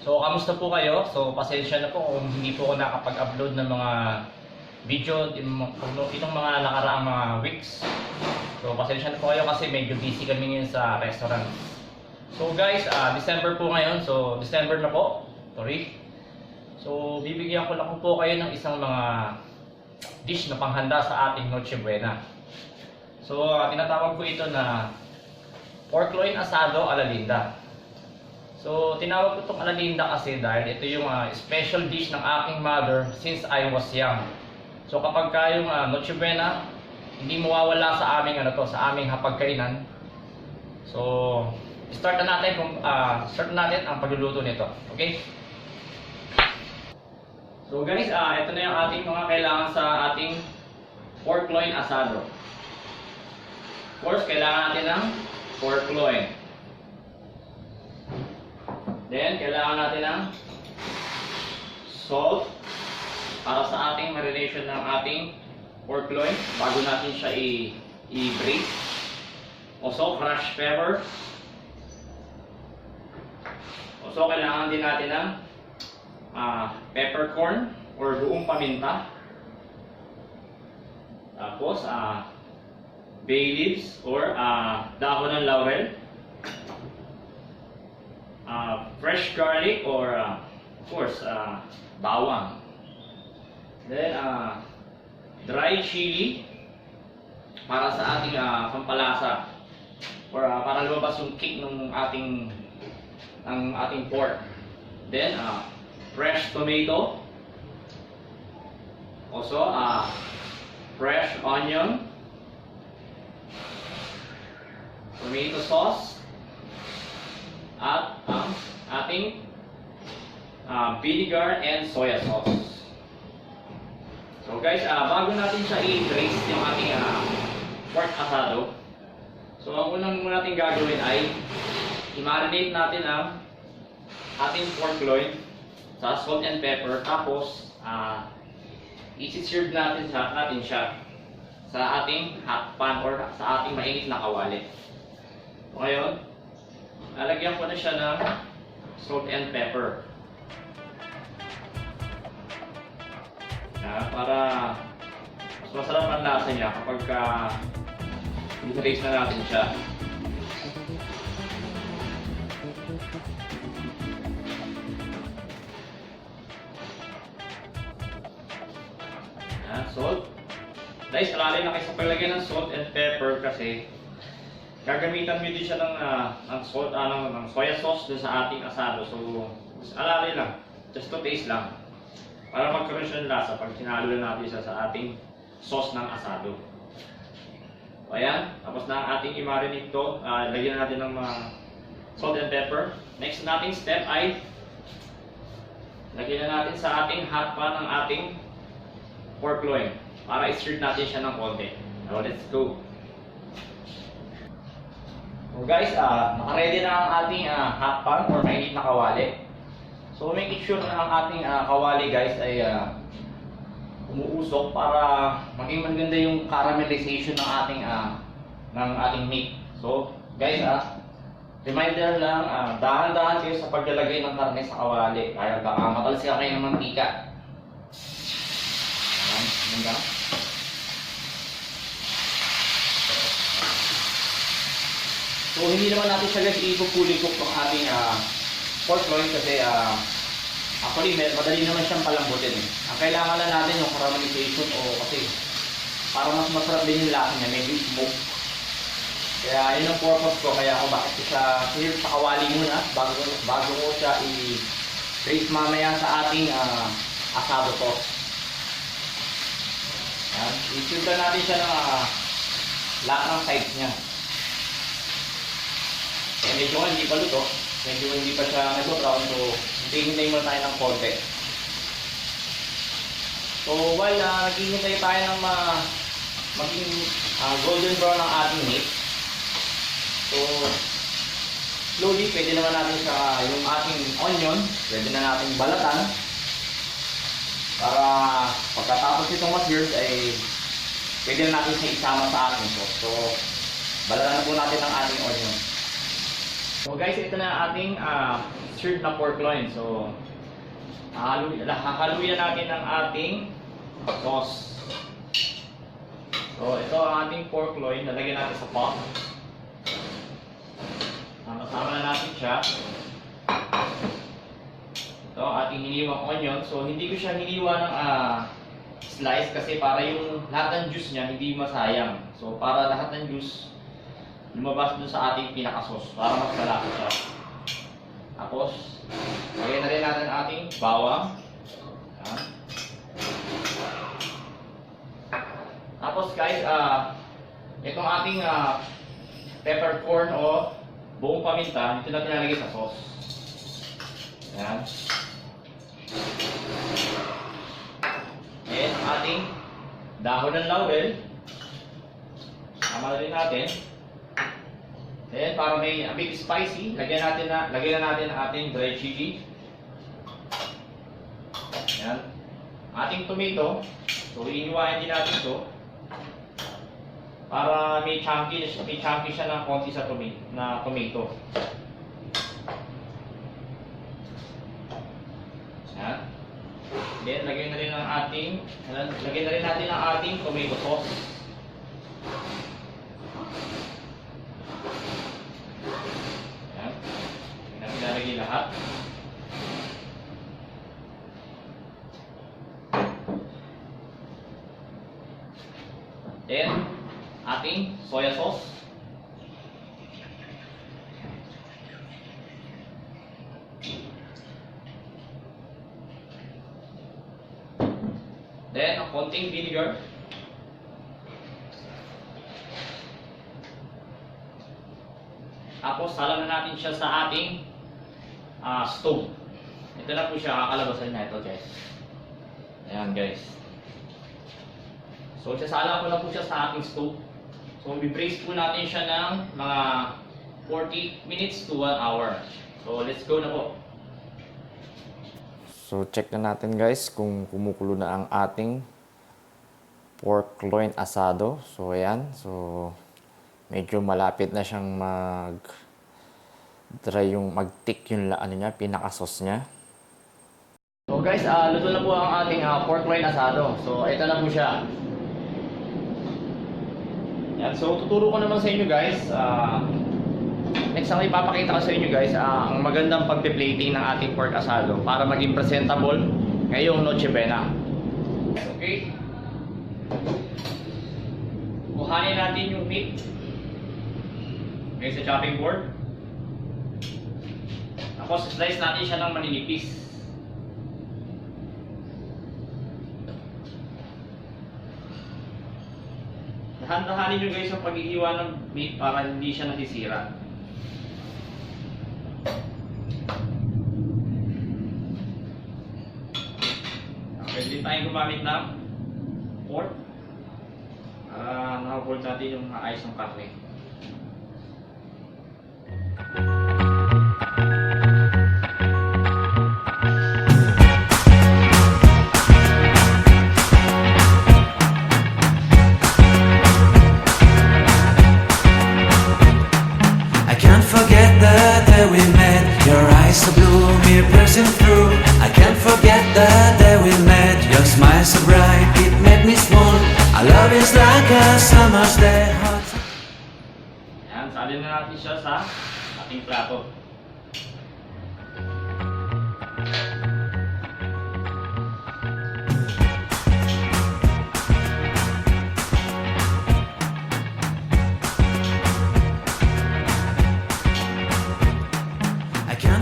So, kamusta po kayo? So, pasensya na po kung hindi po ako nakapag-upload ng mga video itong mga nakaraang mga weeks. So, pasensya na po kayo kasi medyo busy kami ngayon sa restaurant. So guys, December po ngayon. So, December na po. Sorry. So, bibigyan ko lang po kayo ng isang mga dish na panghanda sa ating Noche Buena. So, tinatawag ko ito na pork loin asado a la linda. So, tinawag ko itong alalinda kasi dahil ito yung special dish ng aking mother since I was young. So, kapag kayong Noche Buena, hindi mawawala sa aming sa aming hapagkainan. So, start na natin ang pagluluto nito. Okay? So, guys, ito na yung ating mga kailangan sa ating pork loin asado. First, kailangan natin ng pork loin. Then, kailangan natin ng salt para sa ating marination ng ating pork loin bago natin siya i-braise. Also, crushed pepper. Also, kailangan din natin ng peppercorn or buong paminta. Tapos, bay leaves or dahon ng laurel. Fresh garlic or of course bawang. Then dry chili para sa ating pampalasa or para lumabas yung kick ng ating pork. Then fresh tomato. Also fresh onion, tomato sauce, at ang ating vinegar and soya sauce. So guys, bago natin siya i-braise yung ating pork asado, so ang unang muna natin gagawin ay i-marinate natin ang ating pork loin sa salt and pepper. Tapos i-serve natin siya sa ating hot pan or sa ating mainit na kawali. So ngayon, lalagyan ko na siya ng salt and pepper. Para mas masarap ang lasa niya kapag i-braise na natin siya. Salt. Guys, alala na kayo sa paglagay ng salt and pepper kasi gagamitan mo din siya ng salt, ng soya sauce dun sa ating asado. So, alalay lang. Just to taste lang. Para magkaroon siya ng lasa pag sinalo na natin siya sa ating sauce ng asado. So, ayan. Tapos na ang ating i-marinate ito. Lagyan na natin ng salt and pepper. Next nating step ay lagyan na natin sa ating hot pan ang ating pork loin para i-stir natin siya ng konti. Now, let's go. So guys, naka-ready na ang ating hot pan or mainit na kawali. So make sure na ang ating kawali guys ay umuusok para maging maganda yung caramelization ng ating meat. So guys, reminder lang, dahan-dahan kayo sa paglalagay ng karne sa kawali. Kaya baka matalsika kayo ng mantika. Ayan, so hindi naman natin siya guys i-fully cook ng ating pork loin kasi actually madali naman siyang palambutin. Ang kailangan lang natin yung caramelization kasi para mas masarap din yung lasa niya, medyo smoke. Kaya yun ang purpose ko, kaya ako bakit ko siya sinilip sa kawali muna bago ko siya i-braise mamaya sa ating asado to. I-filter natin siya ng lahat ng sides niya. Medyo hindi pa luto, medyo hindi pa siya nag-brown, so hintayin muna tayo ng konti. So while naghihintay tayo ng maging golden brown ang ating meat, so slowly pwede naman natin yung ating onion, pwede na natin balatan para pagkatapos itong mag-burst ay pwede na natin siya isama sa ating sauce. So balatan na po natin ang ating onion. So guys, ito na ating seared na pork loin. So, hahaluin natin ang ating sauce. So, ito ang ating pork loin. Nalagyan natin sa pot. Masama na natin siya. Ito, ating hiniwang onion. So, hindi ko siya hiniwa ng slice kasi para yung lahat ng juice niya hindi masayang. So, para lahat ng juice lumabas dun sa ating pinaka-sauce para mas malaki siya. Tapos, lagyan na rin natin ang ating bawang. Ayan. Tapos guys, itong ating peppercorn o buong paminta, dito natin nalagay sa sauce. Ayan. And ang ating dahon ng laurel. Tama na rin natin. Then, para may a bit spicy, lagyan na natin ang ating dried chili. Ayan. Ating tomato. So, iniwain din natin ito. Para may chunky siya ng konti sa tomato. Ayan. Then, lagyan na rin natin ang ating tomato sauce. Ayan. Hindi natin lalagay lahat. Then, ating soya sauce. Then, ang konting vinegar. Tapos, salang na natin siya sa ating stove. Ito na po siya, kakalabasan na ito, guys. Ayan, guys. So, sasala ko na po siya sa ating stove. So, i-braise po natin siya ng mga 40 minutes to 1 hour. So, let's go na po. So, check na natin guys kung kumukulo na ang ating pork loin asado. So, ayan. So, medyo malapit na siyang mag-tick yung pinaka-sauce niya. So guys, luto na po ang ating pork loin asado. So, ito na po siya. Yan. So, tuturo ko naman sa inyo guys. Next ang ipapakita ko sa inyo guys, ang magandang pagpe-plating ng ating pork asado para maging presentable ngayong Noche Buena. Okay? Kuhanin natin yung meat. Okay, sa chopping board. Tapos, slice natin siya ng maninipis. Dahan-dahanin nyo guys ang pag-iiwa ng meat para hindi siya nasisira. Pwede din tayong gumamit ng pork para nakaboard natin yung maayos ng karne. Forget the day we met. Your eyes so blue, me piercing through. I can't forget the day we met. Your smile so bright, it made me swoon. Our love is like a summer's day hot. Ayan, salin na natin siya sa ating plato.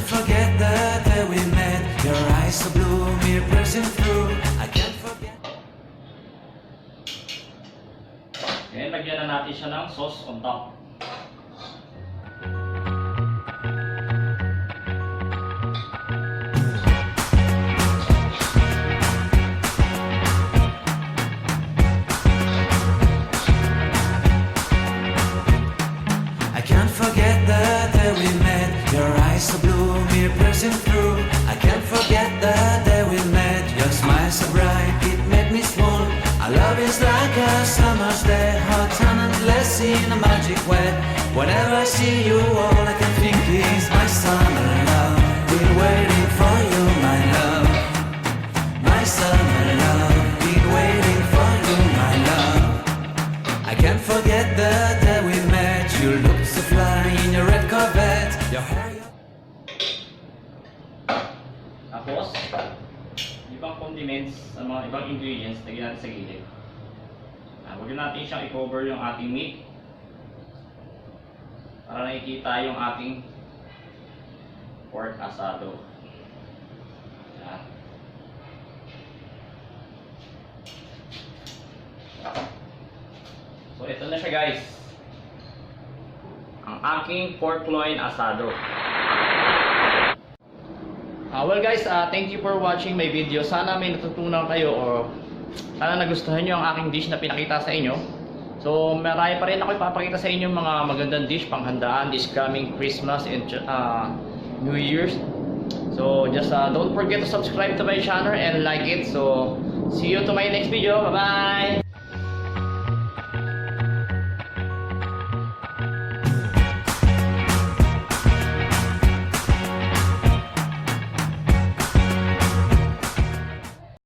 Forget the day we met. Your eyes so blue, me piercing through. I can't forget. Okay, lagyan na natin siya ng sauce on top. I can't forget the day we met. Your eyes so blue, me piercing through. I can't forget the day we met. Your smile so bright, it made me swoon. Our love is like a summer's day, hot and endless in a magic way. Whenever I see you, all I can think is my summer love. Been waiting for you, my love. My summer love. Been waiting for you, my love. I can't forget the day we met. You looked so fly in your red Corvette. Your hair. Tapos, ibang condiments, sa mga ibang ingredients, lagyan natin sa gilid. Huwag natin siyang i-cover yung ating meat para nakikita yung ating pork asado. Yan. So ito na siya guys, ang aking pork loin asado. Well guys, thank you for watching my video. Sana may natutunan kayo o sana nagustuhan nyo ang aking dish na pinakita sa inyo. So marami pa rin ako ipapakita sa inyo mga magandang dish panghandaan this coming Christmas and New Year's. So just don't forget to subscribe to my channel and like it. So see you to my next video. Bye bye!